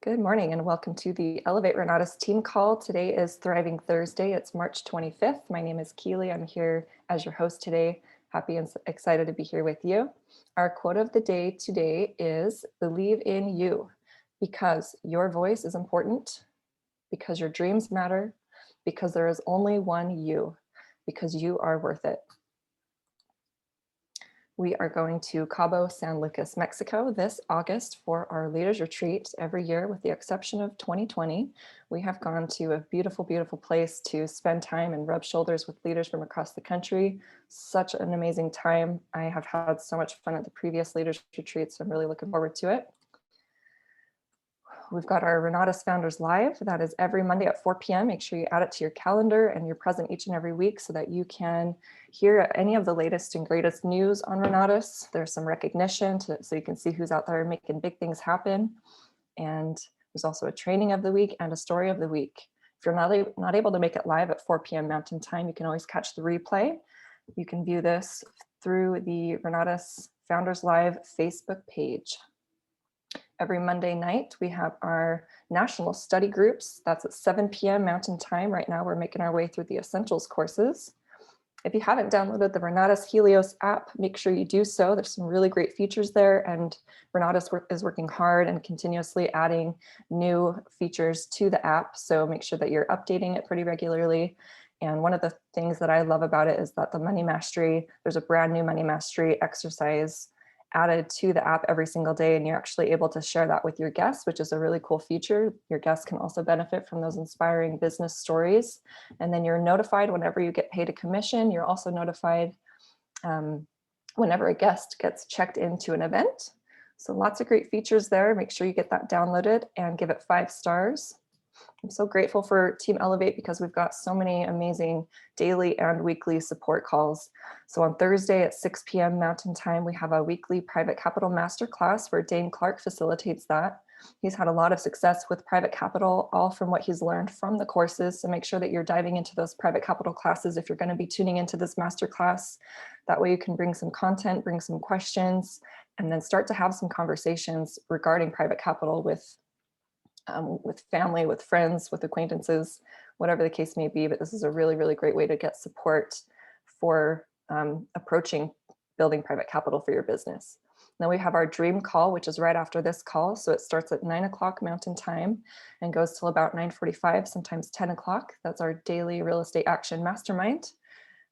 Good morning and welcome to the Elevate Renatus team call. Today is Thriving Thursday. It's March 25th. My name is Keely. I'm here as your host today. Happy and excited to be here with you. Our quote of the day today is believe in you because your voice is important, because your dreams matter, because there is only one you, because you are worth it. We are going to Cabo San Lucas, Mexico this August for our Leaders Retreat. Every year, with the exception of 2020, we have gone to a beautiful, beautiful place to spend time and rub shoulders with leaders from across the country. Such an amazing time. I have had so much fun at the previous Leaders Retreats. So I'm really looking forward to it. We've got our Renatus Founders Live. That is every Monday at 4 p.m. Make sure you add it to your calendar and you're present each and every week so that you can hear any of the latest and greatest news on Renatus. There's some recognition so you can see who's out there making big things happen. And there's also a training of the week and a story of the week. If you're not able to make it live at 4 p.m. Mountain Time, you can always catch the replay. You can view this through the Renatus Founders Live Facebook page. Every Monday night, we have our national study groups. That's at 7 p.m. Mountain Time. Right now, we're making our way through the essentials courses. If you haven't downloaded the Renatus Helios app, make sure you do so. There's some really great features there, and Renatus is working hard and continuously adding new features to the app. So make sure that you're updating it pretty regularly. And one of the things that I love about it is that the Money Mastery, there's a brand new Money Mastery exercise added to the app every single day, and you're actually able to share that with your guests, which is a really cool feature. Your guests can also benefit from those inspiring business stories. And then you're notified whenever you get paid a commission. You're also notified whenever a guest gets checked into an event. So lots of great features there. Make sure you get that downloaded and give it 5 stars. I'm so grateful for Team Elevate because we've got so many amazing daily and weekly support calls. So on Thursday at 6 p.m. Mountain Time, we have a weekly private capital masterclass where Dane Clark facilitates that. He's had a lot of success with private capital, all from what he's learned from the courses. So make sure that you're diving into those private capital classes if you're going to be tuning into this masterclass. That way you can bring some content, bring some questions, and then start to have some conversations regarding private capital with family, with friends, with acquaintances, whatever the case may be. But this is a really, really great way to get support for approaching building private capital for your business. Then we have our dream call, which is right after this call. So it starts at 9 o'clock Mountain Time and goes till about 9:45, sometimes 10 o'clock. That's our daily real estate action mastermind.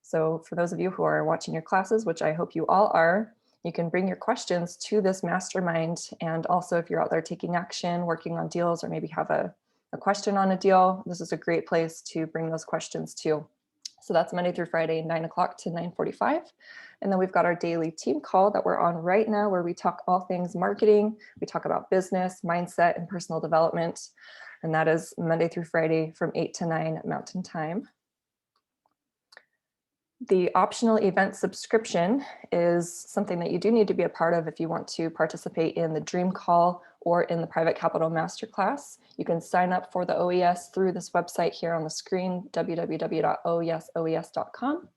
So for those of you who are watching your classes, which I hope you all are, you can bring your questions to this mastermind. And also if you're out there taking action, working on deals, or maybe have a question on a deal, this is a great place to bring those questions to. So that's Monday through Friday, 9 o'clock to 9:45. And then we've got our daily team call that we're on right now, where we talk all things marketing. We talk about business, mindset, and personal development. And that is Monday through Friday from 8 to 9 Mountain Time. The optional event subscription is something that you do need to be a part of if you want to participate in the Dream Call or in the Private Capital Masterclass. You can sign up for the OES through this website here on the screen, www.oesoes.com.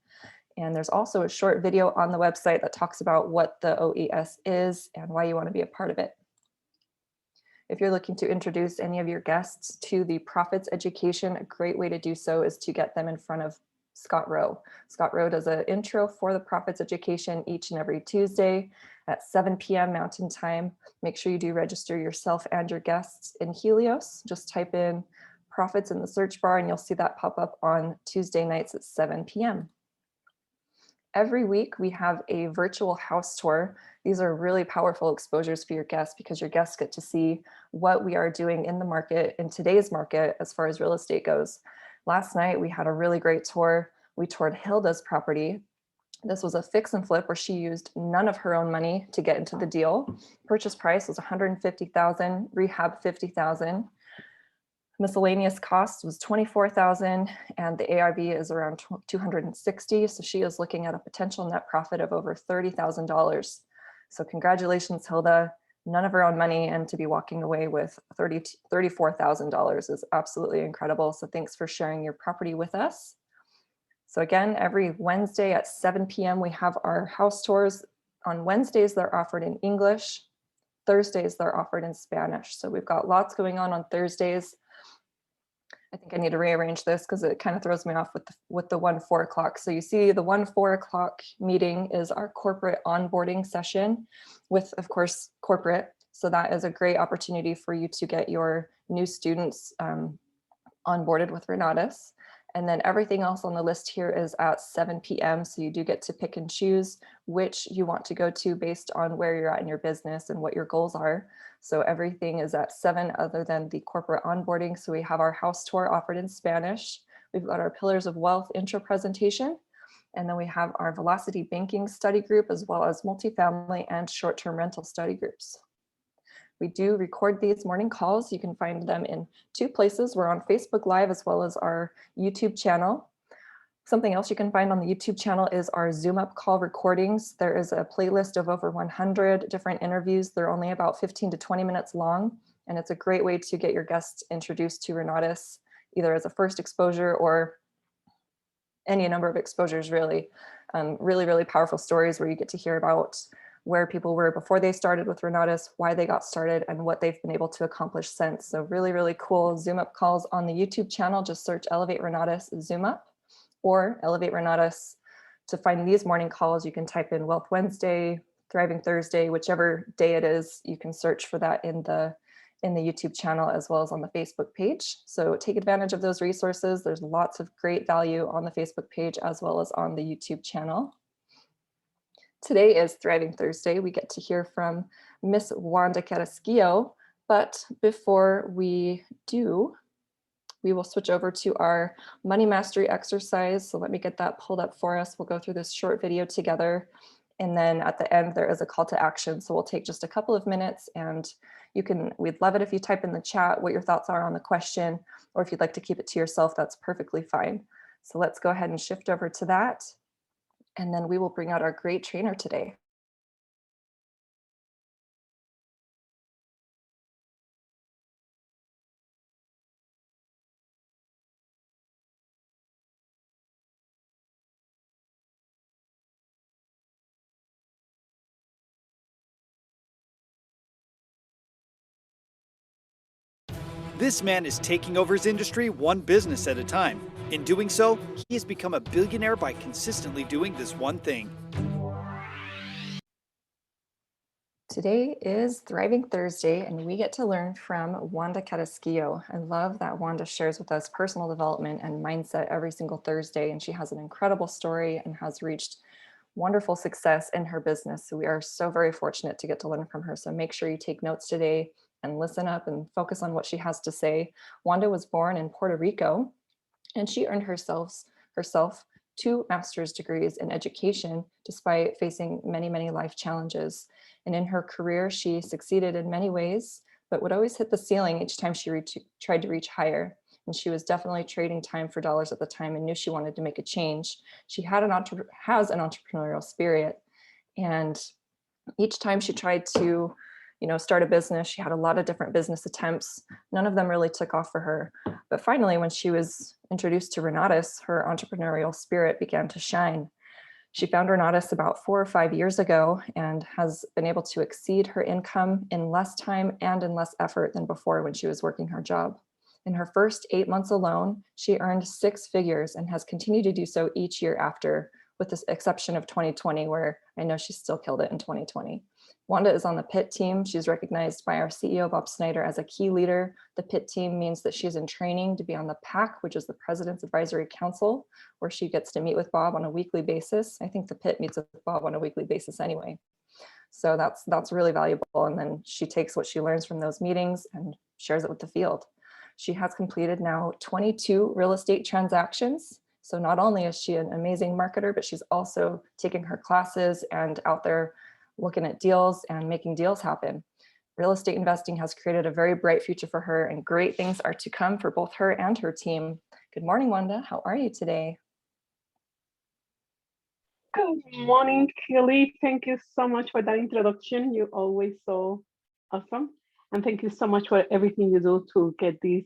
And there's also a short video on the website that talks about what the OES is and why you want to be a part of it. If you're looking to introduce any of your guests to the Profits Education, a great way to do so is to get them in front of Scott Rowe. Scott Rowe does an intro for the Profits Education each and every Tuesday at 7 p.m. Mountain Time. Make sure you do register yourself and your guests in Helios. Just type in Profits in the search bar and you'll see that pop up on Tuesday nights at 7 p.m. Every week we have a virtual house tour. These are really powerful exposures for your guests because your guests get to see what we are doing in the market, in today's market, as far as real estate goes. Last night, we had a really great tour. We toured Hilda's property. This was a fix and flip where she used none of her own money to get into the deal. Purchase price was $150,000, rehab $50,000. Miscellaneous costs was $24,000, and the ARV is around $260,000. So she is looking at a potential net profit of over $30,000. So congratulations, Hilda. None of her own money, and to be walking away with $34,000 is absolutely incredible. So thanks for sharing your property with us. So again, every Wednesday at 7 p.m. we have our house tours. On Wednesdays, they're offered in English. Thursdays, they're offered in Spanish. So we've got lots going on Thursdays. I think I need to rearrange this because it kind of throws me off with the 1-4 o'clock. So you see the 1-4 o'clock meeting is our corporate onboarding session with, of course, corporate. So that is a great opportunity for you to get your new students onboarded with Renatus. And then everything else on the list here is at 7 p.m. So you do get to pick and choose which you want to go to based on where you're at in your business and what your goals are. So everything is at 7 other than the corporate onboarding. So we have our house tour offered in Spanish. We've got our Pillars of Wealth intro presentation. And then we have our Velocity Banking study group, as well as multifamily and short-term rental study groups. We do record these morning calls. You can find them in 2 places. We're on Facebook Live as well as our YouTube channel. Something else you can find on the YouTube channel is our Zoom up call recordings. There is a playlist of over 100 different interviews. They're only about 15 to 20 minutes long. And it's a great way to get your guests introduced to Renatus, either as a first exposure or any number of exposures, really. Really powerful stories where you get to hear about where people were before they started with Renatus, why they got started, and what they've been able to accomplish since. So really cool Zoom up calls on the YouTube channel. Just search Elevate Renatus Zoom Up or Elevate Renatus. To find these morning calls, you can type in Wealth Wednesday, Thriving Thursday, whichever day it is, you can search for that in the YouTube channel as well as on the Facebook page. So take advantage of those resources. There's lots of great value on the Facebook page as well as on the YouTube channel. Today is Thriving Thursday. We get to hear from Miss Wanda Carrasquillo, but before we do, we will switch over to our money mastery exercise. So let me get that pulled up for us. We'll go through this short video together. And then at the end, there is a call to action. So we'll take just a couple of minutes and we'd love it if you type in the chat what your thoughts are on the question, or if you'd like to keep it to yourself, that's perfectly fine. So let's go ahead and shift over to that. And then we will bring out our great trainer today. This man is taking over his industry one business at a time. In doing so, he has become a billionaire by consistently doing this one thing. Today is Thriving Thursday, and we get to learn from Wanda Carrasquillo. I love that Wanda shares with us personal development and mindset every single Thursday, and she has an incredible story and has reached wonderful success in her business. So we are so very fortunate to get to learn from her. So make sure you take notes today and listen up and focus on what she has to say. Wanda was born in Puerto Rico, and she earned herself 2 master's degrees in education despite facing many life challenges. And in her career, she succeeded in many ways, but would always hit the ceiling each time she tried to reach higher. And she was definitely trading time for dollars at the time and knew she wanted to make a change. She has an entrepreneurial spirit. And each time she tried to start a business, she had a lot of different business attempts. None of them really took off for her. But finally, when she was introduced to Renatus, her entrepreneurial spirit began to shine. She found Renatus about 4 or 5 years ago and has been able to exceed her income in less time and in less effort than before when she was working her job. In her first 8 months alone, she earned 6 figures and has continued to do so each year after, with the exception of 2020, where I know she still killed it in 2020. Wanda is on the PIT team. She's recognized by our CEO, Bob Snyder, as a key leader. The PIT team means that she's in training to be on the PAC, which is the President's Advisory Council, where she gets to meet with Bob on a weekly basis. I think the PIT meets with Bob on a weekly basis anyway. So that's really valuable. And then she takes what she learns from those meetings and shares it with the field. She has completed now 22 real estate transactions. So not only is she an amazing marketer, but she's also taking her classes and out there looking at deals and making deals happen. Real estate investing has created a very bright future for her, and great things are to come for both her and her team. Good morning, Wanda. How are you today? Good morning, Kelly. Thank you so much for that introduction. You're always so awesome. And thank you so much for everything you do to get these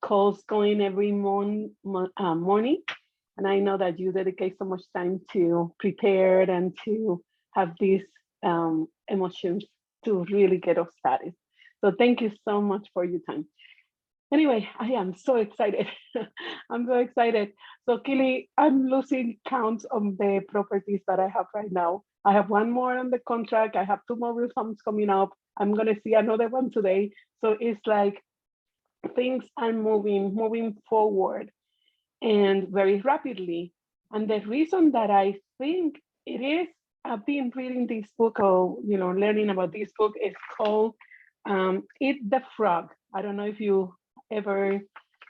calls going every morning. And I know that you dedicate so much time to prepare and to have these emotions to really get us started. So thank you so much for your time. Anyway, I am so excited. I'm so excited. So Kelly, I'm losing counts of the properties that I have right now. I have one more on the contract. I have 2 more reforms coming up. I'm gonna see another one today. So it's like things are moving forward and very rapidly. And the reason that I think it is, I've been reading this book or learning about this book. Is called Eat the Frog. I don't know if you ever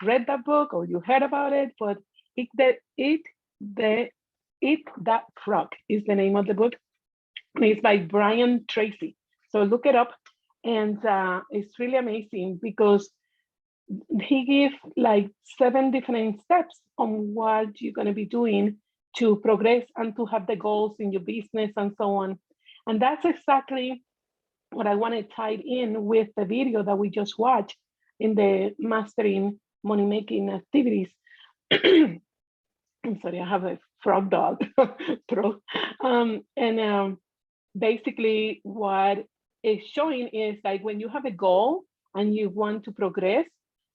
read that book or you heard about it, but Eat That Frog is the name of the book. It's by Brian Tracy. So look it up, and it's really amazing because he gives like 7 different steps on what you're going to be doing to progress and to have the goals in your business and so on. And that's exactly what I want to tie in with the video that we just watched in the Mastering Money Making Activities. I'm sorry, I have a frog dog throat. Basically what it's showing is like when you have a goal and you want to progress,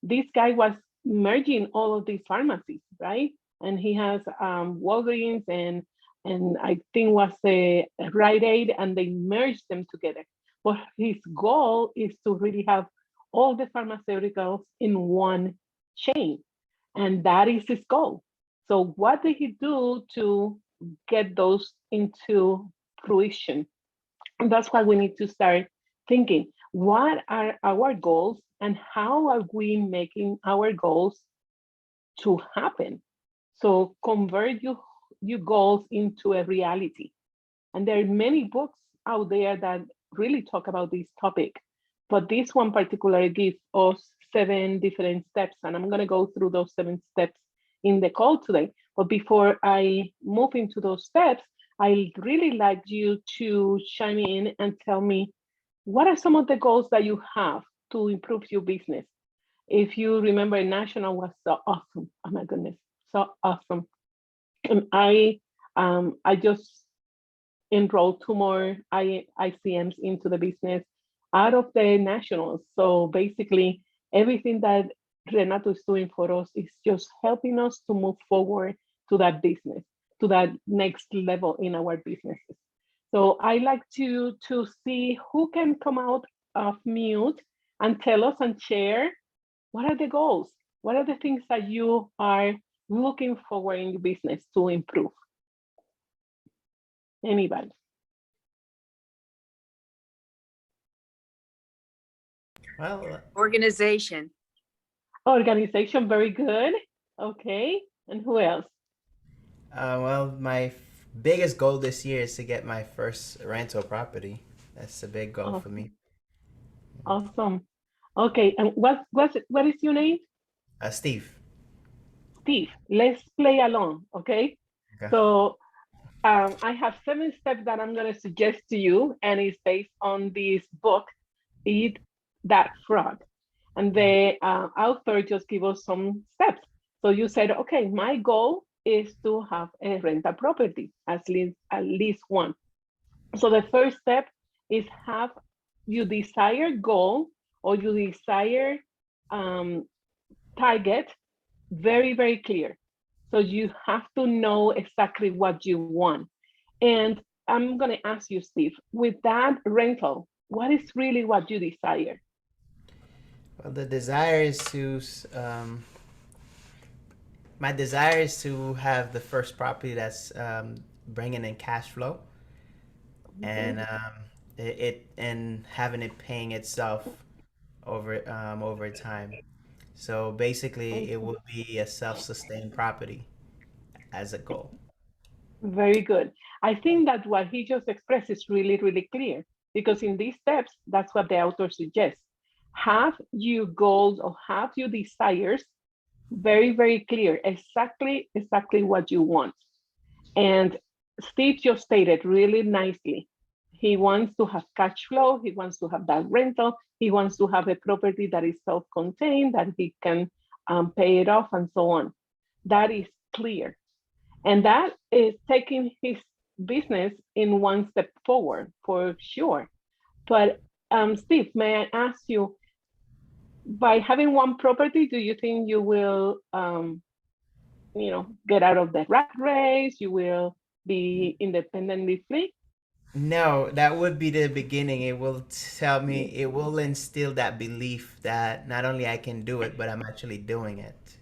this guy was merging all of these pharmacies, right? And he has Walgreens and I think was a Rite Aid, and they merged them together. But his goal is to really have all the pharmaceuticals in one chain, and that is his goal. So what did he do to get those into fruition? And that's why we need to start thinking, what are our goals and how are we making our goals to happen? So convert your goals into a reality. And there are many books out there that really talk about this topic, but this one particularly gives us 7 different steps, and I'm going to go through those 7 steps in the call today. But before I move into those steps, I really like you to chime in and tell me, what are some of the goals that you have to improve your business? If you remember, National was so awesome. Oh my goodness, so awesome. And I just enrolled 2 more ICMs into the business out of the Nationals. So basically, everything that Renato is doing for us is just helping us to move forward to that business, to that next level in our businesses. So I like to see who can come out of mute and tell us and share, what are the goals? What are the things that you are looking forward in your business to improve? Anybody? Well, Organization. Organization, very good. Okay, and who else? well, my biggest goal this year is to get my first rental property. That's a big goal for me. Awesome. Okay, and what is your name? Steve. Steve. Let's play along, okay? Okay. So I have 7 steps that I'm going to suggest to you, and it's based on this book, Eat That Frog. And the author just gave us some steps. So you said, okay, my goal is to have a rental property, at least one. So the first step is have your desired goal or your desired target very, very clear. So you have to know exactly what you want. And I'm going to ask you, Steve, with that rental, what is really what you desire? Well, my desire is to have the first property that's bringing in cash flow, and and having it paying itself over time. So basically, it will be a self-sustained property as a goal. Very good. I think that what he just expressed is really, really clear, because in these steps, that's what the author suggests. Have your goals or have your desires very, very clear, exactly what you want. And Steve just stated really nicely, he wants to have cash flow, he wants to have that rental, he wants to have a property that is self-contained, that he can pay it off and so on. That is clear. And that is taking his business in one step forward for sure. But Steve, may I ask you, by having one property, do you think you will, get out of the rat race? You will be independently free? No, that would be the beginning. It will tell me, it will instill that belief that not only I can do it, but I'm actually doing it.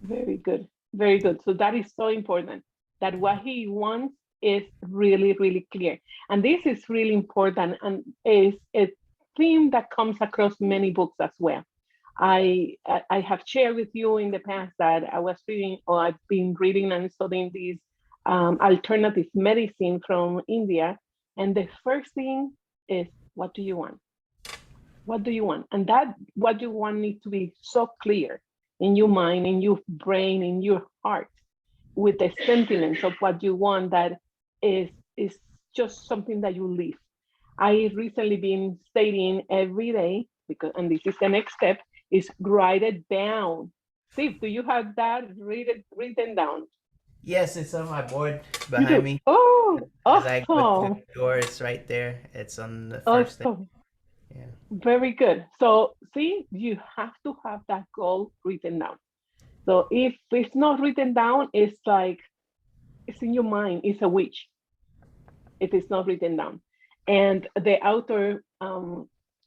Very good. Very good. So that is so important, that what he wants is really, really clear. And this is really important and is a theme that comes across many books as well. I have shared with you in the past that I was reading, or I've been reading and studying this alternative medicine from India. And the first thing is, what do you want? What do you want? And that what you want needs to be so clear in your mind, in your brain, in your heart, with the sentiments of what you want, that is just something that you live. I recently been stating every day, because, and this is the next step, is write it down. Steve, do you have that written down? Yes, it's on my board You behind do. me. Oh, As I go through awesome. the door, it's right there. It's on the first thing. Awesome. Yeah. Very good. So see, you have to have that goal written down. So if it's not written down, it's like it's in your mind. It's a wish if it's not written down. And the author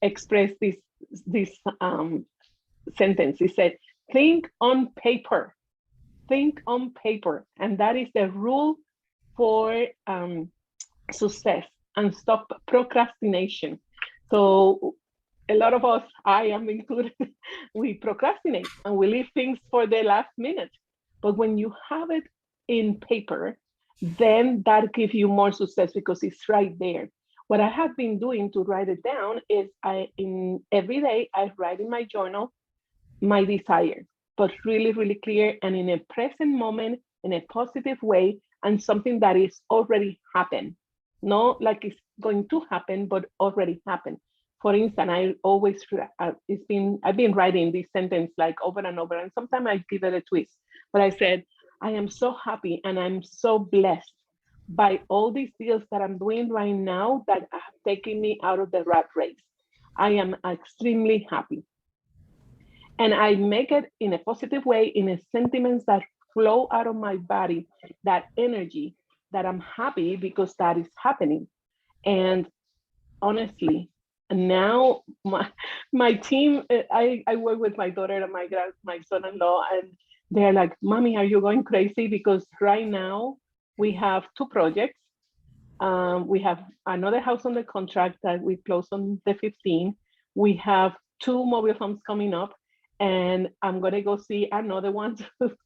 expressed this sentence. He said, "Think on paper. Think on paper," and that is the rule for success. And stop procrastination. So a lot of us, I am included, we procrastinate and we leave things for the last minute. But when you have it in paper, then that gives you more success because it's right there. What I have been doing to write it down is in every day I write in my journal my desire, but really, really clear and in a present moment, in a positive way, and something that is already happened. Not like it's going to happen, but already happened. For instance, I always I've been writing this sentence like over and over, and sometimes I give it a twist. But I said, I am so happy and I'm so blessed by all these deals that I'm doing right now that have taken me out of the rat race. I am extremely happy. And I make it in a positive way, in a sentiments that flow out of my body, that energy, that I'm happy because that is happening. And honestly, now my team, I work with my daughter and my son-in-law, and they're like, "Mommy, are you going crazy?" Because right now we have two projects. We have another house on the contract that we close on the 15th. We have two mobile homes coming up, and I'm gonna go see another one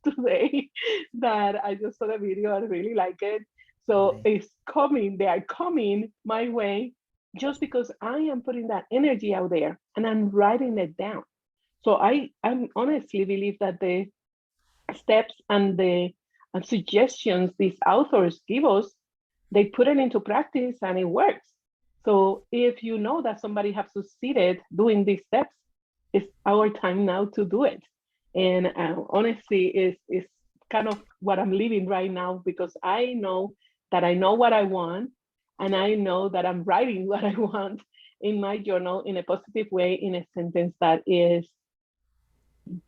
today that I just saw the video. I really like it. So Nice. it's coming. They are coming my way just because I am putting that energy out there and I'm writing it down. So I honestly believe that the steps and the suggestions these authors give us, they put it into practice and it works. So if you know that somebody has succeeded doing these steps, it's our time now to do it. And honestly, is kind of what I'm living right now, because I know that I know what I want, and I know that I'm writing what I want in my journal in a positive way, in a sentence that is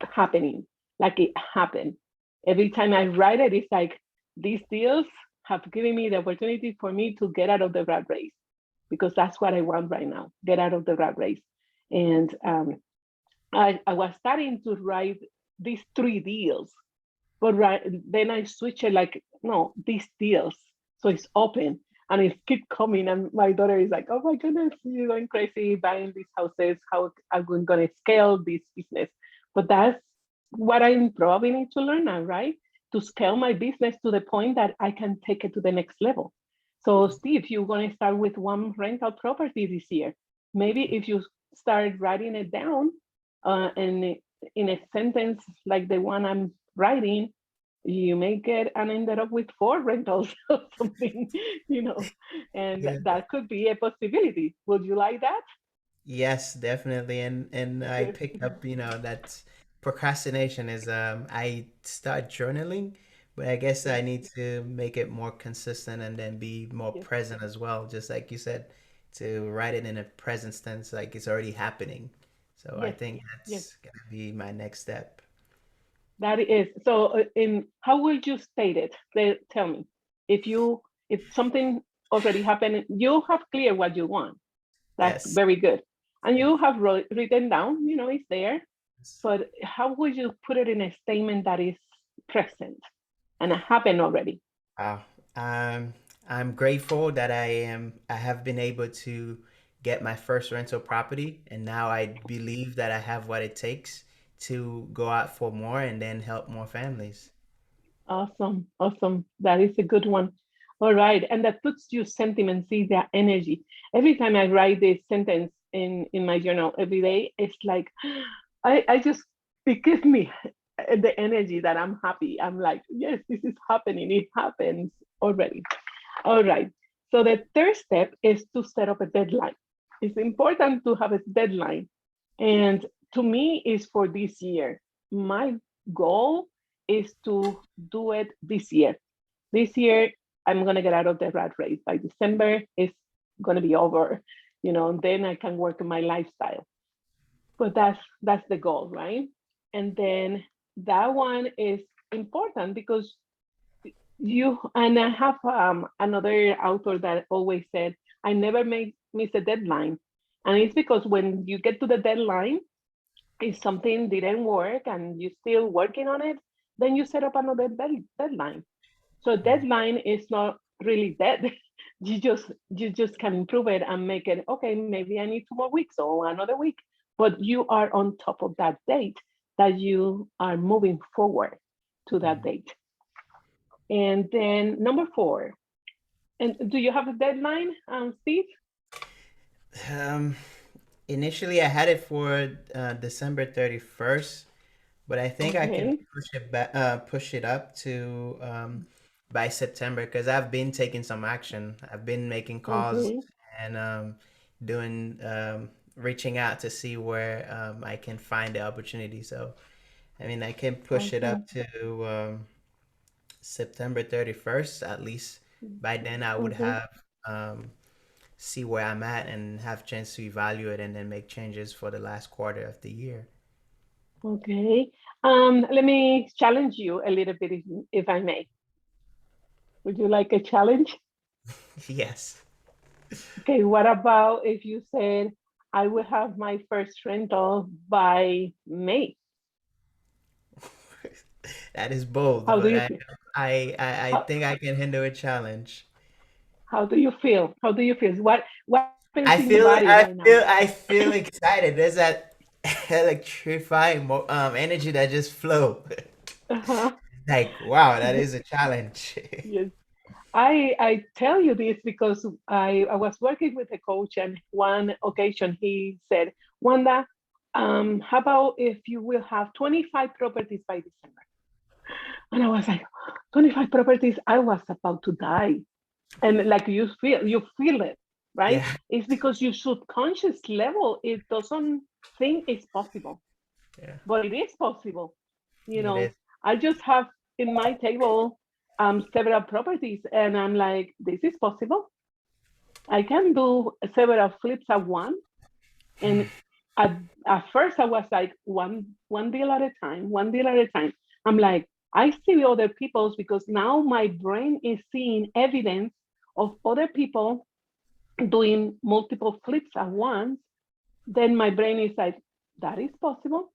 happening, like it happened. Every time I write it, it's like these deals have given me the opportunity for me to get out of the rat race, because that's what I want right now, get out of the rat race. And I was starting to write these three deals, but then I switched it like, no, these deals. So it's open and it keep coming. And my daughter is like, "Oh my goodness, you're going crazy buying these houses. How am I going to scale this business?" But that's what I probably need to learn now, right? To scale my business to the point that I can take it to the next level. So Steve, you're going to start with one rental property this year. Maybe if you start writing it down and in a sentence like the one I'm writing, you may get and ended up with four rentals or something, and Yeah. that could be a possibility. Would you like that? Yes, definitely. And I Yes, picked up, that procrastination is I start journaling, but I guess yes, I need to make it more consistent and then be more yes, present as well. Just like you said, to write it in a present tense, like it's already happening. So I Yes, think yes, that's gonna be my next step. that is. So, in how would you state it? Tell me, if you if something already happened, you have clear what you want. That's Yes. very good, and you have written down. It's there. But how would you put it in a statement that is present and happened already? Wow. Um, I'm grateful that I have been able to get my first rental property, and now I believe that I have what it takes to go out for more and then help more families. Awesome, awesome. That is a good one. All right, and that puts you sentiment, see that energy. Every time I write this sentence in my journal every day, it's like I just it gives me the energy that I'm happy. I'm like, yes, this is happening. It happens already. All right. So the third step is to set up a deadline. It's important to have a deadline. And to me, is for this year. My goal is to do it this year. This year, I'm going to get out of the rat race. By December, it's going to be over, and then I can work on my lifestyle. But that's the goal, right? And then that one is important because you and I have another author that always said, I never miss a deadline. And it's because when you get to the deadline, if something didn't work and you're still working on it, then you set up another deadline. So deadline is not really dead. You just can improve it and make it okay. Maybe I need 2 more weeks or another week, but you are on top of that date that you are moving forward to that Mhm. date. And then number 4. And do you have a deadline, Steve? Um, Initially, I had it for December 31st, but I think I can Okay. push it up to by September because I've been taking some action. I've been making calls Okay. and doing reaching out to see where I can find the opportunity. So, I mean, I can push it up Awesome. to September 31st at least. By then, I would Okay. have see where I'm at and have chance to evaluate and then make changes for the last quarter of the year. Okay. Let me challenge you a little bit, if I may. Would you like a challenge? Yes. Okay. What about if you said, I will have my first rental by May? That is bold, How do but you I feel? I I, I How, think I can handle a challenge. how do you feel? How do you feel? What happens I in your feel body I right now? feel I feel excited. There's that electrifying energy that just flow. Uh-huh. Like wow, that is a challenge. Yes. I tell you this because I was working with a coach, and one occasion he said, Wanda, how about if you will have 25 properties by December? And I was like, 25 properties, I was about to die. And like you feel it, right? Yeah, It's because your subconscious level, it doesn't think it's possible, yeah, but it is possible. You it is. know, I just have in my table several properties, and I'm like, this is possible. I can do several flips at once. And at, at first, I was like, one deal at a time, one deal at a time. I'm like, I see other people's because now my brain is seeing evidence of other people doing multiple flips at once. Then my brain is like, that is possible.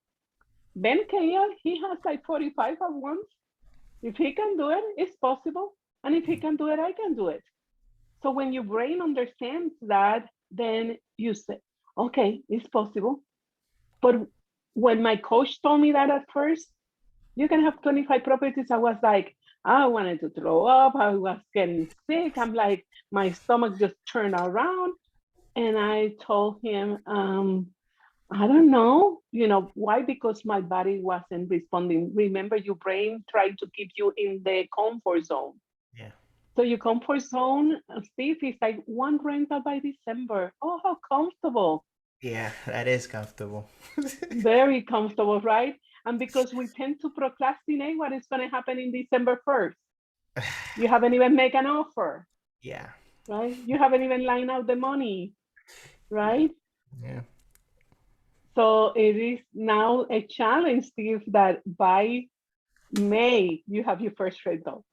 Ben Kaya, he has like 45 at once. If he can do it, it's possible. And if he can do it, I can do it. So when your brain understands that, then you say, okay, it's possible. But when my coach told me that at first, you can have 25 properties, I was like, I wanted to throw up. I was getting sick. I'm like, my stomach just turned around. And I told him, I don't know, why? Because my body wasn't responding. Remember, your brain tried to keep you in the comfort zone. Yeah, So your comfort zone, Steve, is like one rental by December. Oh, how comfortable. yeah, that is comfortable. Very comfortable, right? And because we tend to procrastinate what is going to happen in December 1st. You haven't even made an offer, Yeah, right? You haven't even lined out the money. right? Yeah. So it is now a challenge, Steve, that by May you have your first rental.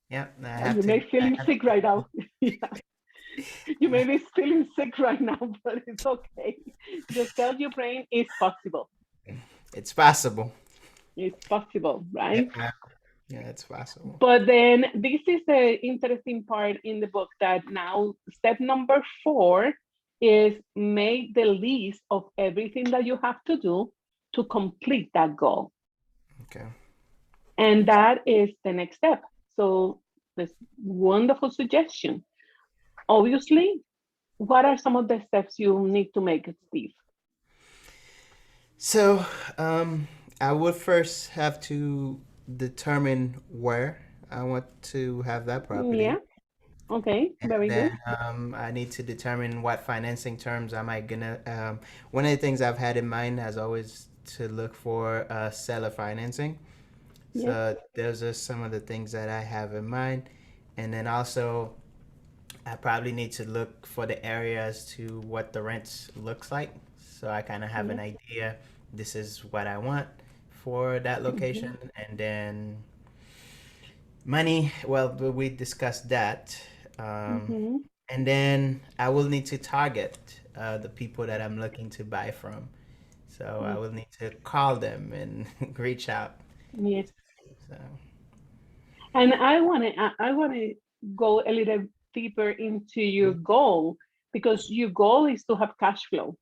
Yeah. And you may be feeling sick right now. Yeah. You may be feeling sick right now, but it's okay. Just tell your brain it's possible. It's possible. It's possible, Yeah. right? Yeah, it's possible. But then this is the interesting part in the book that now step number 4 is make the list of everything that you have to do to complete that goal. Okay. And that is the next step. So this wonderful suggestion. Obviously, what are some of the steps you need to make, Steve? So, I would first have to determine where I want to have that Yeah. property. Okay. And Very then good. I need to determine what financing terms am I gonna. One of the things I've had in mind has always to look for seller financing. Yes. So those are some of the things that I have in mind, and then also I probably need to look for the area as to what the rents looks like, so I kind of have an Yes. idea. This is what I want for that Mm-hmm. location, and then money. Well, we discussed that, um, Mm-hmm. and then I will need to target the people that I'm looking to buy from. So I Yes. will need to call them and reach out. Yes. So And I want to go a little deeper into your goal because your goal is to have cash flow,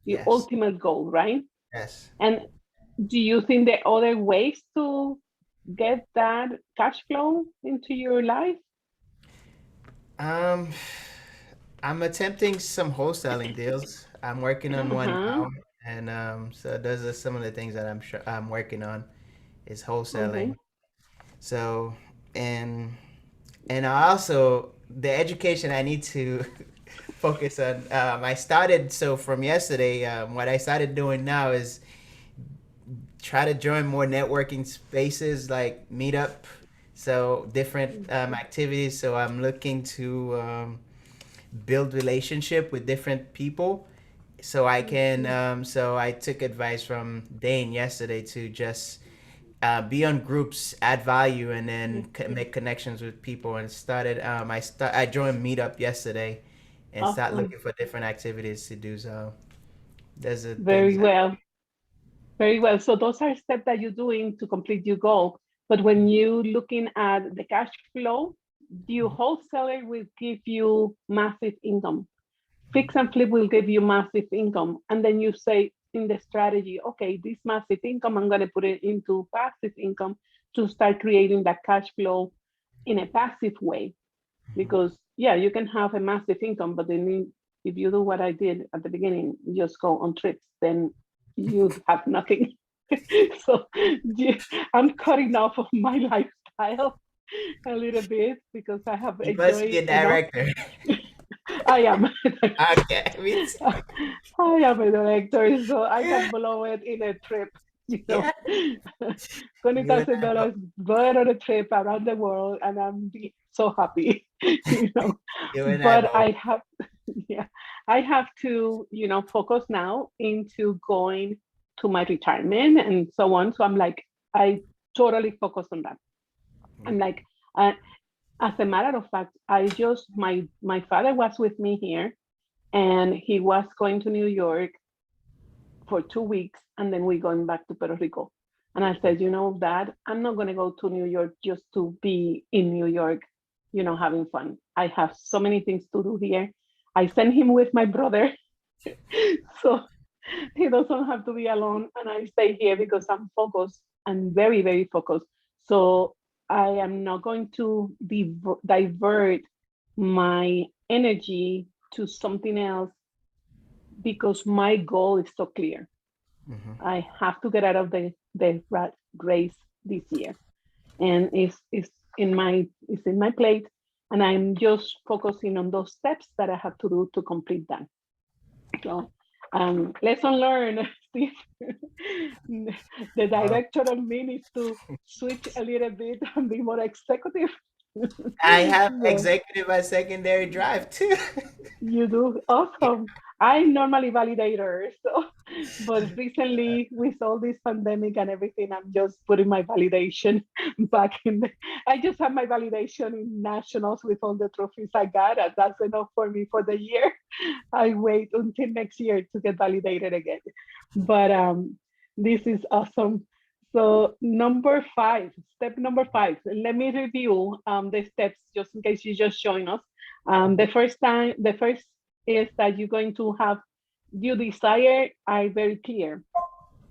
your yes, ultimate goal, right? yes. And do you think there are other ways to get that cash flow into your life? Um, I'm attempting some wholesaling deals. I'm working on one Uh-huh. now, and so those are some of the things that I'm working on is wholesaling. Okay. So, and and also the education I need to focus on. I started so from yesterday. What I started doing now is try to join more networking spaces like Meetup, so different activities. So I'm looking to build relationship with different people so I can so I took advice from Dane yesterday to just be on groups, add value, and then Yes. make connections with people. And started I joined Meetup yesterday and start Awesome. looking for different activities to do. So there's a things Very that well. Very well. So those are steps that you're doing to complete your goal. But when you looking at the cash flow, your wholesaler will give you massive income. Fix and flip will give you massive income. And then you say in the strategy, okay, this massive income, I'm going to put it into passive income to start creating that cash flow in a passive way. Because, yeah, you can have a massive income, but then if you do what I did at the beginning, just go on trips, then you have nothing. So yeah, I'm cutting off of my lifestyle a little bit because I have you must be enjoyed a enough. director. I am. Okay, me too. I am a director, so I can blow it in a trip, you know. Yeah, Twenty you and thousand I both. dollars going on a trip around the world, and so happy, you know. You and I But both. I have, yeah, I have to, focus now into going to my retirement and so on. So I'm like, I totally focus on that. I'm like, uh, as a matter of fact, my father was with me here, and he was going to New York for 2 weeks, and then we're going back to Puerto Rico. And I said, Dad, I'm not going to go to New York just to be in New York, having fun. I have so many things to do here. I sent him with my brother, so he doesn't have to be alone. And I stay here because I'm focused. I'm very, very focused. So I am not going to divert my energy to something else because my goal is so clear. Hmm. I have to get out of the rat race this year, and it's in my plate, and I'm just focusing on those steps that I have to do to complete that. So, lesson learned, Steve. The Well, director of me needs to switch a little bit and be more executive. I have So executive by secondary drive too. you do awesome. I normally validator, so but recently with all this pandemic and everything, I'm just putting my validation back in. I just have my validation in nationals with all the trophies I got, and that's enough for me for the year. I wait until next year to get validated again. But this is awesome. So number 5, step number 5. Let me review the steps just in case you just join us. The first is that you're going to have your desire are very clear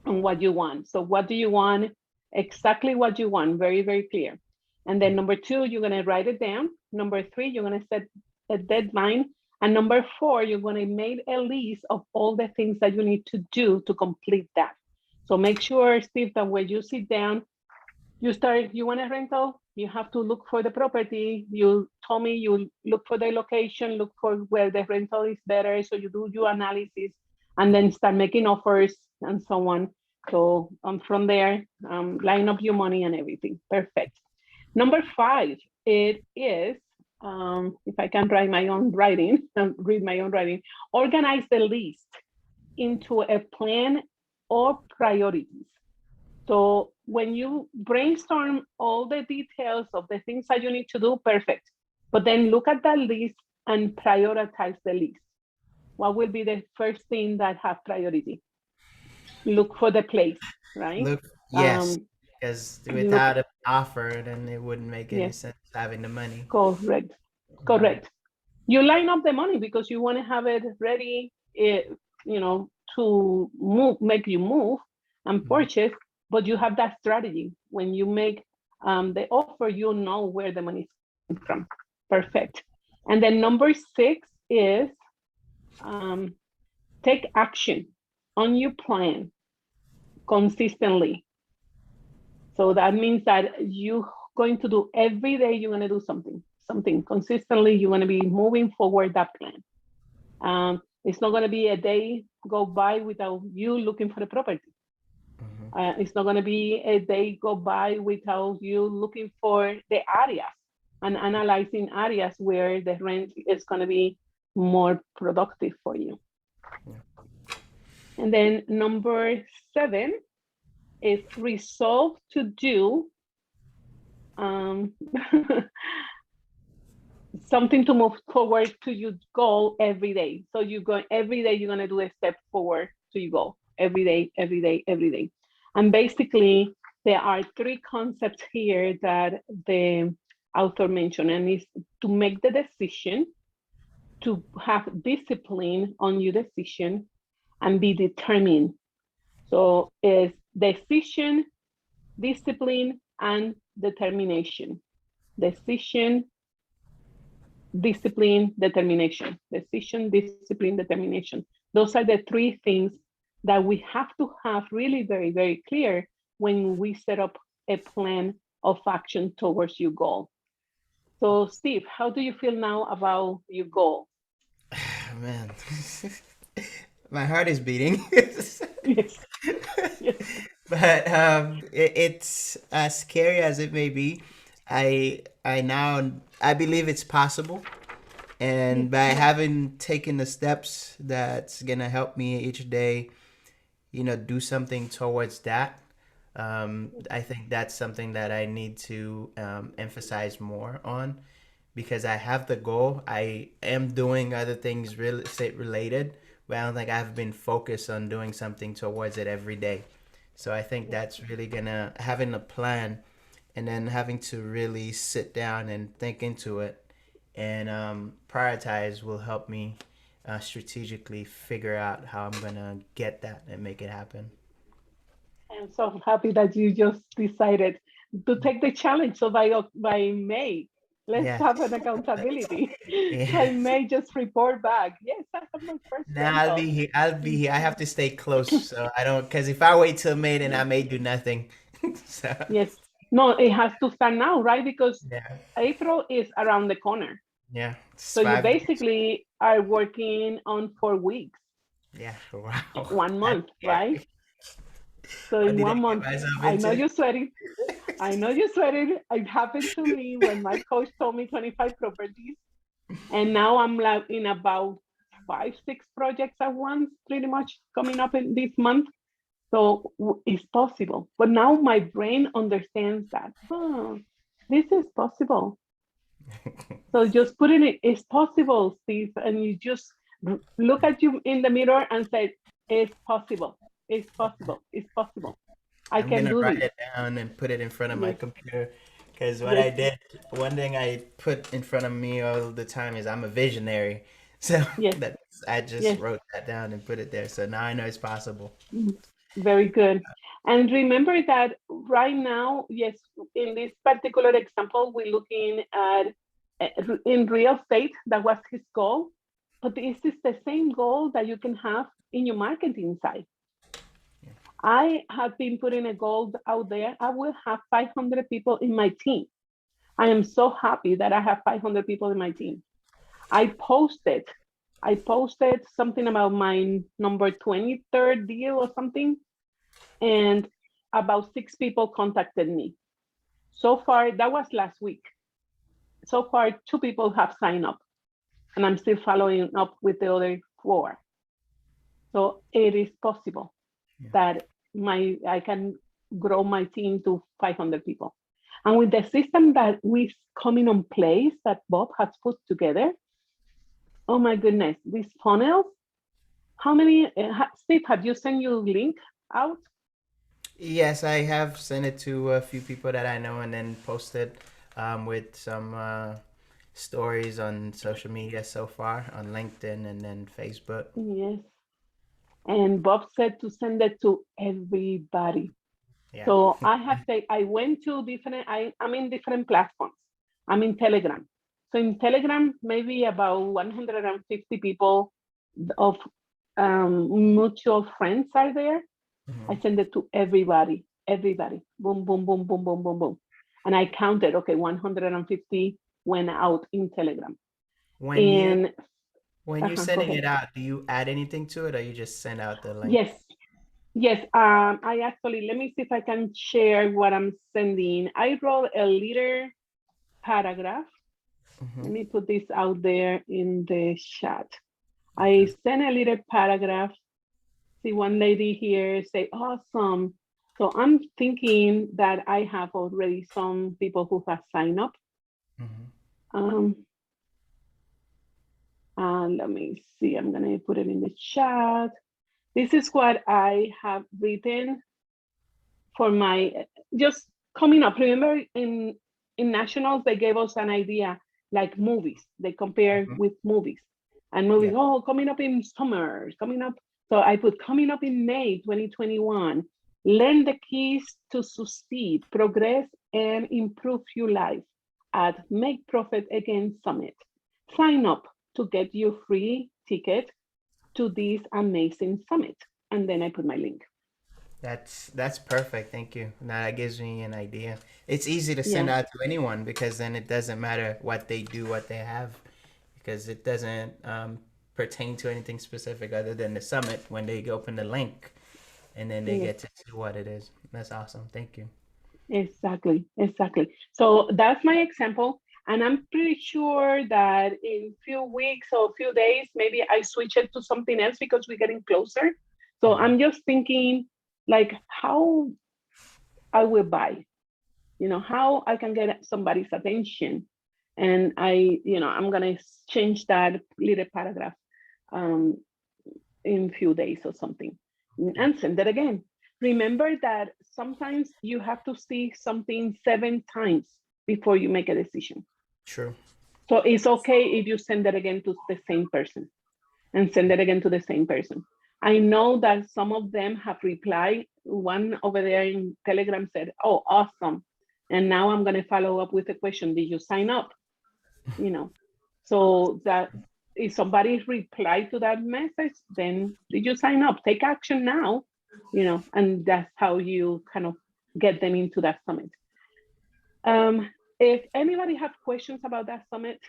on what you want. So what do you want? Exactly what you want, very, very clear. And then number 2, you're gonna write it down. Number 3, you're gonna set a deadline. And number 4, you're gonna make a list of all the things that you need to do to complete that. So make sure, Steve, that when you sit down, you want a rental, you have to look for the property. You told me you look for the location, look for where the rental is better. So you do your analysis and then start making offers and so on. So from there, line up your money and everything. Perfect. Number 5, it is, if I can write my own writing, read my own writing, organize the list into a plan or priorities. So when you brainstorm all the details of the things that you need to do, perfect. But then look at that list and prioritize the list. What will be the first thing that have priority? Look for the place, right? Look, yes, because without an offer, then it wouldn't make any sense having the money. Correct. Correct. You line up the money because you want to have it ready, to make you move and purchase, but you have that strategy. When you make the offer, you know where the money is coming from. Perfect. And then number 6 is take action on your plan consistently. So that means that you're going to do every day, you're going to do something consistently. You want to be moving forward that plan. It's not going to be a day go by without you looking for the property. It's not going to be a day go by without you looking for the areas and analyzing areas where the rent is going to be more productive for you. And then number 7 is resolve to do something to move forward to your goal every day. So every day you're going to do a step forward to your goal every day, every day, every day. And basically, there are 3 concepts here that the author mentioned, and it's to make the decision, to have discipline on your decision, and be determined. So it's decision, discipline, and determination. Decision, discipline, determination. Decision, discipline, determination. Those are the 3 things that we have to have really very, very clear when we set up a plan of action towards your goal. So Steve, how do you feel now about your goal? Man, my heart is beating. Yes. But it's as scary as it may be. I believe it's possible. And by having taken the steps that's gonna help me each day, do something towards that. I think that's something that I need to emphasize more on, because I have the goal. I am doing other things real estate related, but I don't think I've been focused on doing something towards it every day. So I think that's really having a plan and then having to really sit down and think into it and prioritize will help me strategically figure out how I'm gonna get that and make it happen. I'm so happy that you just decided to take the challenge. So by May, let's have an accountability. I may just report back. Yes, I have my first. Now I'll be here. I have to stay close, so I don't. Because if I wait till May, then I may do nothing. So. Yes. No, it has to start now, right? Because April is around the corner. Yeah. So you basically are working on 4 weeks. Yeah. Wow. 1 month, right? So in 1 month, I know you're sweating. I know you're sweating. It happened to me when my coach told me 25 properties. And now I'm like in about 5, 6 projects at once, pretty much coming up in this month. So it's possible. But now my brain understands that, this is possible. So just putting it's possible, Steve, and you just look at you in the mirror and say, it's possible, it's possible, it's possible. I I'm can gonna do write this. it down and put it in front of my Yes. computer. Because what I Yes. did, one thing I put in front of me all the time is I'm a visionary. So Yes. I just Yes. wrote that down and put it there. So now I know it's possible. Very good. And remember that right now, yes, in this particular example, we're looking at in real estate, that was his goal. But this is the same goal that you can have in your marketing side. I have been putting a goal out there. I will have 500 people in my team. I am so happy that I have 500 people in my team. I posted something about my number 23rd deal or something, and about 6 people contacted me. So far, that was last week. So far, 2 people have signed up, and I'm still following up with the other 4. So it is possible that I can grow my team to 500 people. And with the system that we coming on place that Bob has put together, oh my goodness, these funnels, how many, Steve, have you sent your link out? Yes, I have sent it to a few people that I know and then posted with some stories on social media so far on LinkedIn and then Facebook. Yes. And Bob said to send it to everybody. Yeah. So I went to I'm in different platforms. I'm in Telegram. So in Telegram, maybe about 150 people of mutual friends are there. Mhm. I send it to everybody. Boom, boom, boom, boom, boom, boom, boom. And I counted, okay, 150 went out in Telegram. When you're sending it out, do you add anything to it or you just send out the link? Yes. I actually, let me see if I can share what I'm sending. I wrote a little paragraph. Let me put this out there in the chat. I sent a little paragraph. See one lady here say, awesome. So I'm thinking that I have already some people who have signed up. Let me see, I'm gonna put it in the chat. This is what I have written for my, just coming up. Remember in nationals, they gave us an idea, like movies. They compare with movies and movies, coming up in summer, coming up. So I put coming up in May 2021, learn the keys to succeed, progress, and improve your life at Make Profit Again Summit. Sign up to get your free ticket to this amazing summit. And then I put my link. That's perfect. Thank you. Now that gives me an idea. It's easy to send out to anyone because then it doesn't matter what they do, what they have, because it doesn't pertain to anything specific other than the summit when they open the link and then they get to see what it is. That's awesome. Thank you. Exactly. So that's my example. And I'm pretty sure that in a few weeks or a few days, maybe I switch it to something else because we're getting closer. So I'm just thinking like how I will buy, how I can get somebody's attention. And I'm going to change that little paragraph in a few days or something and send it again. Remember that sometimes you have to see something 7 times before you make a decision. True. So it's okay if you send it again to the same person and send it again to the same person. I know that some of them have replied. One over there in Telegram said, oh, awesome. And now I'm going to follow up with a question. Did you sign up? So that if somebody replied to that message, then did you sign up? Take action now, and that's how you kind of get them into that summit. If anybody have questions about that summit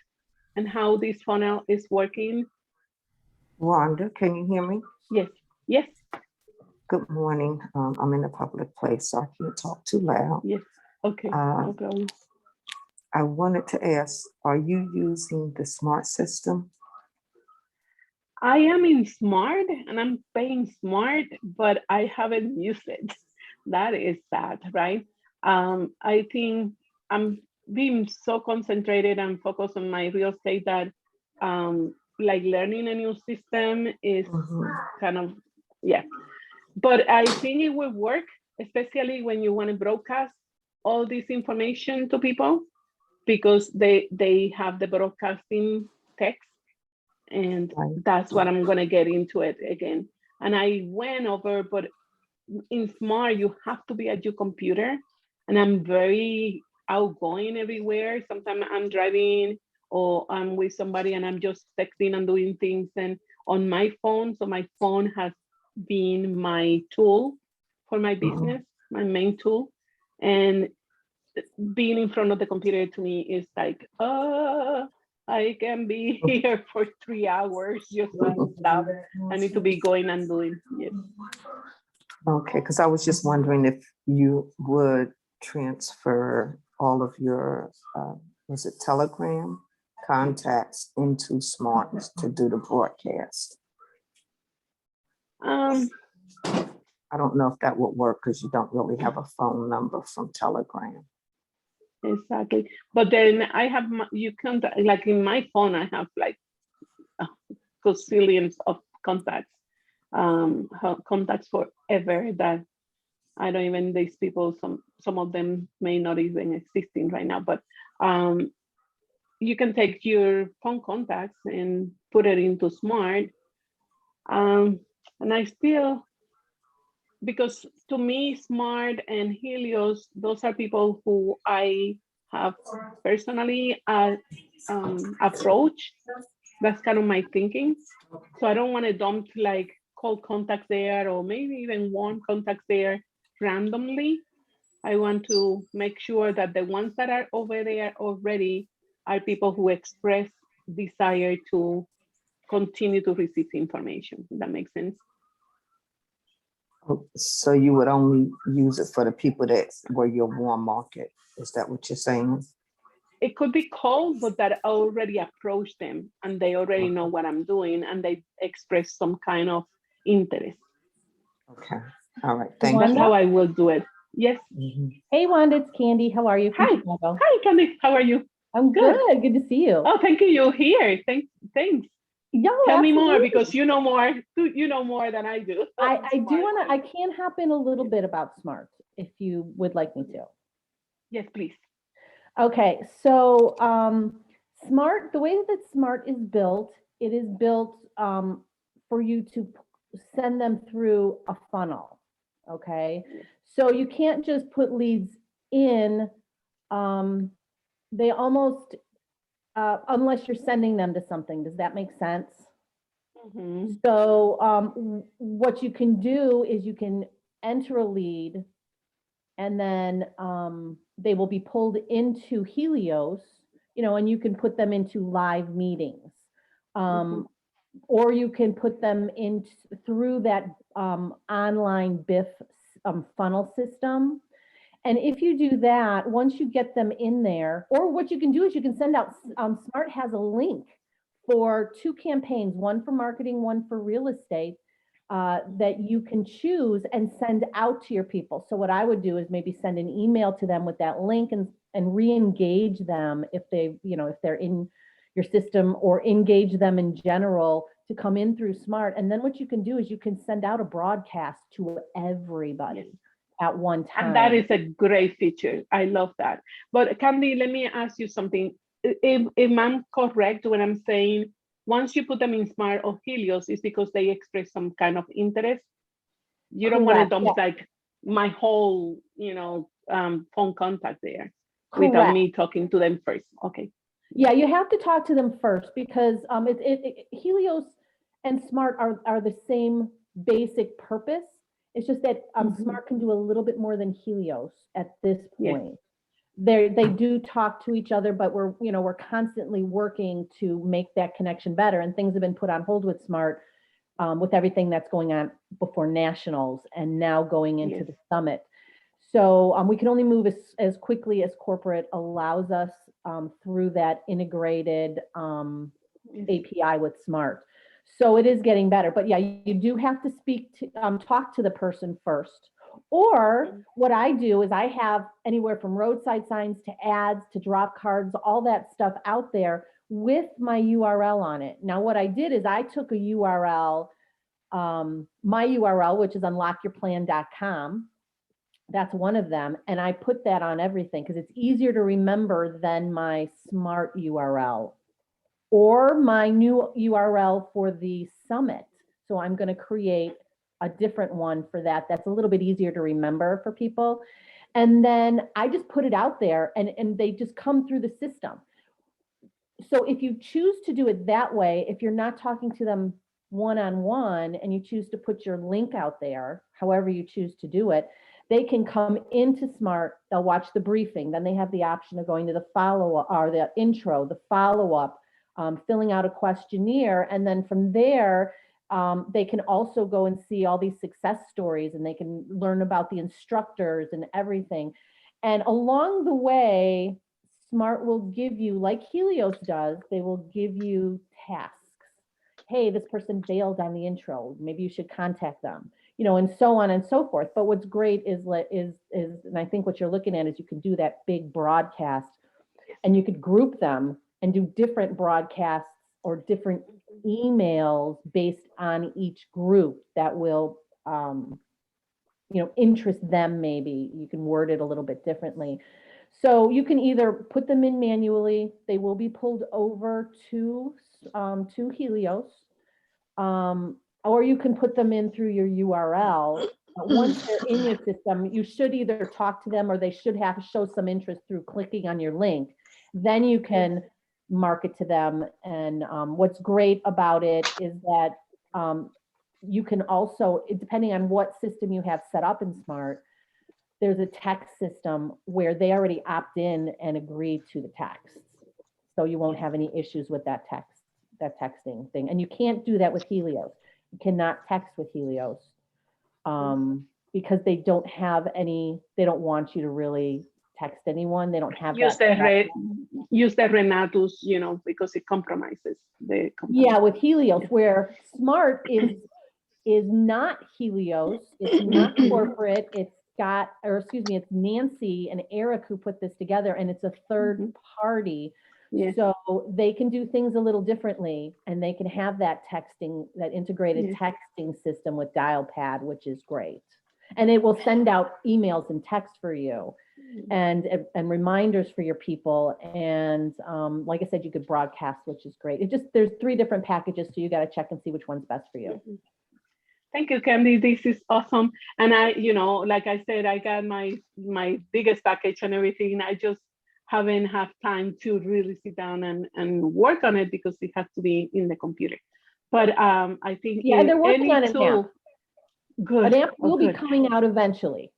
and how this funnel is working. Wanda, can you hear me? Yes. Good morning. I'm in a public place, so I can't talk too loud. Yes. Okay. No problem. I wanted to ask, are you using the SMART system? I am in Smart and I'm paying Smart, but I haven't used it. That is sad, right? I think I'm being so concentrated and focused on my real estate that like learning a new system is Mhm. kind of, yeah. But I think it will work, especially when you want to broadcast all this information to people because they have the broadcasting text, and Right. that's what I'm gonna get into it again. And I went over, but in Smart, you have to be at your computer, and I'm very outgoing everywhere. Sometimes I'm driving or I'm with somebody and I'm just texting and doing things and on my phone. So my phone has been my tool for my Mhm. business, my main tool. And being in front of the computer to me is like, I can be here for 3 hours just doing stuff. I need to be going and doing. Yes. Okay, because I was just wondering if you would transfer all of your, was it Telegram contacts into Smart to do the broadcast. Um, I don't know if that would work because you don't really have a phone number from Telegram. exactly. But then I have, you can, like in my phone, I have like gazillions of contacts, contacts forever that I don't even, these people, some of them may not even existing right now, but you can take your phone contacts and put it into Smart. And I still, because to me, Smart and Helios, those are people who I have personally approached. That's kind of my thinking. So I don't want to dump like cold contacts there or maybe even warm contacts there randomly. I want to make sure that the ones that are over there already are people who express desire to continue to receive information. If that makes sense. So you would only use it for the people that were your warm market. Is that what you're saying? It could be cold, but that I already approached them and they already know what I'm doing and they express some kind of interest. Okay. All right. Thank That's you. how I will do it. Yes. Mhm. Hey, Wanda, it's Candy. How are you? From Hi. Chicago? Hi, Candy. How are you? I'm Good. good. Good to see you. Oh, thank you. You're here. Thanks. Yo, Tell me more absolutely. because you know more. You know more than I do. I do want to, I can hop in a little bit about Smart if you would like me to. Yes, please. Okay, so Smart, the way that Smart is built, it is built for you to send them through a funnel. Okay, so you can't just put leads in. They almost, unless you're sending them to something. Does that make sense? Mm-hmm. So what you can do is you can enter a lead and then they will be pulled into Helios, and you can put them into live meetings. Or you can put them in through that online BIF funnel system. And if you do that, once you get them in there, or what you can do is you can send out, Smart has a link for 2 campaigns, one for marketing, one for real estate, that you can choose and send out to your people. So what I would do is maybe send an email to them with that link and re-engage them if they, if they're in your system, or engage them in general to come in through Smart. And then what you can do is you can send out a broadcast to everybody. Yes. At one time. And that is a great feature. I love that. But Candy, let me ask you something. If I'm correct when I'm saying once you put them in Smart or Helios, it's because they express some kind of interest. You don't want to dump like my whole, phone contact there. Correct. Without me talking to them first. Okay. Yeah, you have to talk to them first because Helios and Smart are the same basic purpose. It's just that Smart can do a little bit more than Helios at this point. Yes. They do talk to each other, but we're constantly working to make that connection better. And things have been put on hold with Smart with everything that's going on before nationals and now going into the summit. So we can only move as quickly as corporate allows us through that integrated API with Smart. So it is getting better, but yeah, you do have to talk to the person first. Or what I do is I have anywhere from roadside signs to ads to drop cards, all that stuff out there with my URL on it. Now, what I did is I took a URL, my URL, which is unlockyourplan.com. That's one of them. And I put that on everything because it's easier to remember than my smart URL or my new URL for the summit. So I'm going to create a different one for that. That's a little bit easier to remember for people. And then I just put it out there and they just come through the system. So if you choose to do it that way, if you're not talking to them one-on-one and you choose to put your link out there, however you choose to do it, they can come into Smart, they'll watch the briefing, then they have the option of going to the follow-up or the intro, the follow-up, filling out a questionnaire, and then from there, they can also go and see all these success stories and they can learn about the instructors and everything. And along the way, Smart will give you, like Helios does, they will give you tasks. Hey, this person bailed on the intro. Maybe you should contact them, you know, and so on and so forth. But what's great is, and I think what you're looking at is you can do that big broadcast and you could group them and do different broadcasts or different emails based on each group that will, you know, interest them. Maybe you can word it a little bit differently. So you can either put them in manually, they will be pulled over to Helios, or you can put them in through your URL. Once they're in your system, you should either talk to them or they should have to show some interest through clicking on your link. Then you can market to them. And what's great about it is that you can also, depending on what system you have set up in Smart, there's a text system where they already opt in and agree to the text. So you won't have any issues with that texting thing. And you can't do that with Helios. You cannot text with Helios because they don't have any, they don't want you to really text anyone. They don't have use that. Use the Renatus, you know, because it compromises the company. Yeah, with Helios, where Smart is not Helios, it's not corporate, it's it's Nancy and Eric who put this together, and it's a third party. Yeah. So they can do things a little differently, and they can have that texting, that integrated texting system with dial pad, which is great. And it will send out emails and text for you and reminders for your people. And like I said, you could broadcast, which is great. There's 3 different packages, so you got to check and see which one's best for you. Thank you, Candy. This is awesome. And I, you know, like I said, I got my biggest package and everything. I just haven't had time to really sit down and work on it because it has to be in the computer. But I think they're working on it now. Good. An app will be coming out eventually.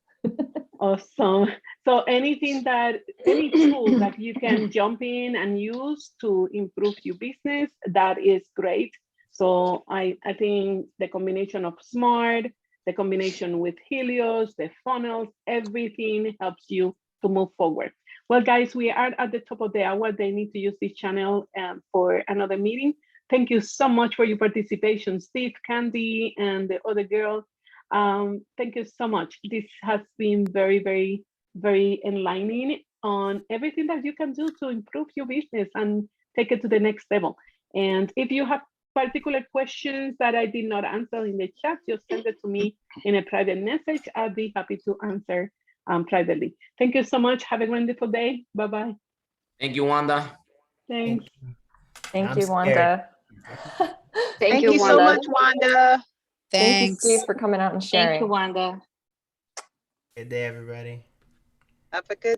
Awesome. So any tool that you can jump in and use to improve your business, that is great. So I think the combination of Smart, the combination with Helios, the funnels, everything helps you to move forward. Well, guys, we are at the top of the hour. They need to use this channel for another meeting. Thank you so much for your participation, Steve, Candy, and the other girl. Thank you so much. This has been very, very, very enlightening on everything that you can do to improve your business and take it to the next level. And if you have particular questions that I did not answer in the chat, just send it to me in a private message. I'll be happy to answer privately. Thank you so much. Have a wonderful day. Bye-bye. Thank you, Wanda. Thanks. Thank you, Wanda. Thank you so much, Wanda. Thank you, Steve, for coming out and sharing. Thank you, Wanda. Good day, everybody. Have a good